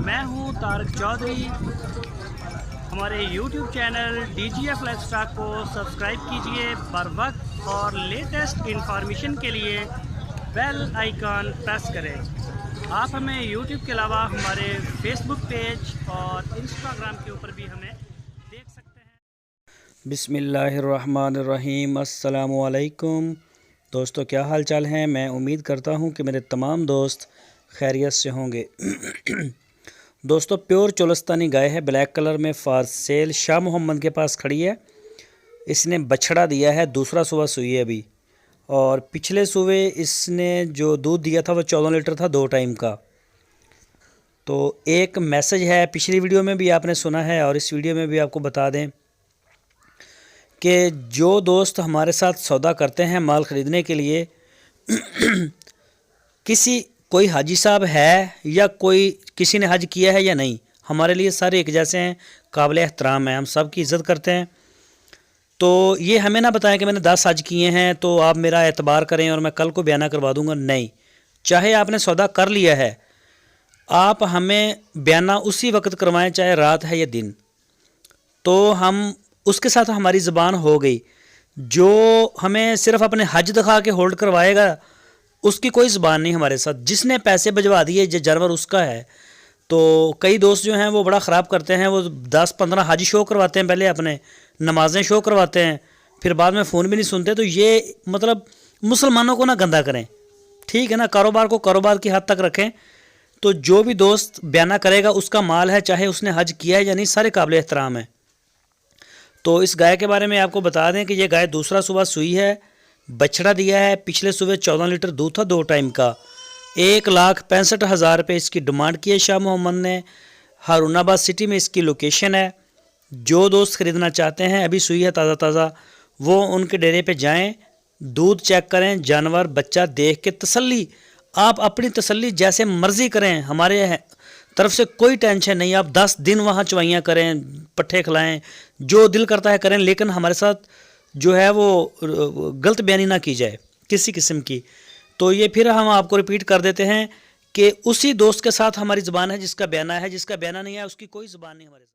मैं हूं तारक चौधरी। हमारे YouTube चैनल DGF लाइफस्टाइल को सब्सक्राइब कीजिए बर वक्त और लेटेस्ट इंफॉर्मेशन के लिए बेल आइकन प्रेस करें। आप हमें YouTube के अलावा हमारे Facebook पेज और Instagram के ऊपर भी हमें देख सकते हैं। बिस्मिल्लाहिर्रहमानिर्रहीम। अस्सलामु अलैकुम दोस्तों, क्या हाल चाल हैं। मैं उम्मीद करता हूं कि मेरे तमाम दोस्त खैरियत से होंगे। दोस्तों, प्योर चोलस्तानी गाय है, ब्लैक कलर में, फॉर सेल। शाह मोहम्मद के पास खड़ी है। इसने बछड़ा दिया है, दूसरा सुबह सुई है अभी, और पिछले सुबह इसने जो दूध दिया था वो 14 लीटर था 2 टाइम का। तो एक मैसेज है, पिछली वीडियो में भी आपने सुना है और इस वीडियो में भी आपको बता दें कि जो दोस्त हमारे साथ सौदा करते हैं माल ख़रीदने के लिए, कोई हाजी साहब है या किसी ने हज किया है या नहीं, हमारे लिए सारे एक जैसे हैं, काबिल एहतराम हैं, हम सब की इज़्ज़त करते हैं। तो ये हमें ना बताएं कि मैंने 10 हज किए हैं तो आप मेरा एतबार करें और मैं कल को बयाना करवा दूंगा। नहीं, चाहे आपने सौदा कर लिया है, आप हमें बयाना उसी वक्त करवाएं, चाहे रात है या दिन, तो हम उसके साथ हमारी ज़बान हो गई। जो हमें सिर्फ अपने हज दिखा के होल्ड करवाएगा उसकी कोई ज़बान नहीं हमारे साथ। जिसने पैसे भिजवा दिए जो जानवर उसका है। तो कई दोस्त जो हैं वो बड़ा ख़राब करते हैं, वो 10-15 हज शो करवाते हैं, पहले अपने नमाज़ें शो करवाते हैं, फिर बाद में फ़ोन भी नहीं सुनते। तो ये मतलब मुसलमानों को ना गंदा करें, ठीक है ना, कारोबार को कारोबार की हद तक रखें। तो जो भी दोस्त बयाना करेगा उसका माल है, चाहे उसने हज किया है या नहीं, सारे काबिल एहतराम हैं। तो इस गाय के बारे में आपको बता दें कि ये गाय दूसरा सुबह सुई है, बछड़ा दिया है, पिछले सुबह 14 लीटर दूध था 2 टाइम का। 1,65,000 रुपये इसकी डिमांड की है शाह मोहम्मद ने। हारूनाबाद सिटी में इसकी लोकेशन है। जो दोस्त ख़रीदना चाहते हैं, अभी सुई है ताज़ा ताज़ा, वो उनके डेरे पे जाएं, दूध चेक करें, जानवर बच्चा देख के तसल्ली, आप अपनी तसल्ली जैसे मर्ज़ी करें, हमारे तरफ से कोई टेंशन नहीं। आप 10 दिन वहाँ चवाइयाँ करें, पट्ठे खिलाएं, जो दिल करता है करें, लेकिन हमारे साथ जो है वो गलत बयानी ना की जाए किसी किस्म की। तो ये फिर हम आपको रिपीट कर देते हैं कि उसी दोस्त के साथ हमारी ज़बान है जिसका बयाना है, जिसका बयाना नहीं है उसकी कोई ज़बान नहीं हमारे साथ।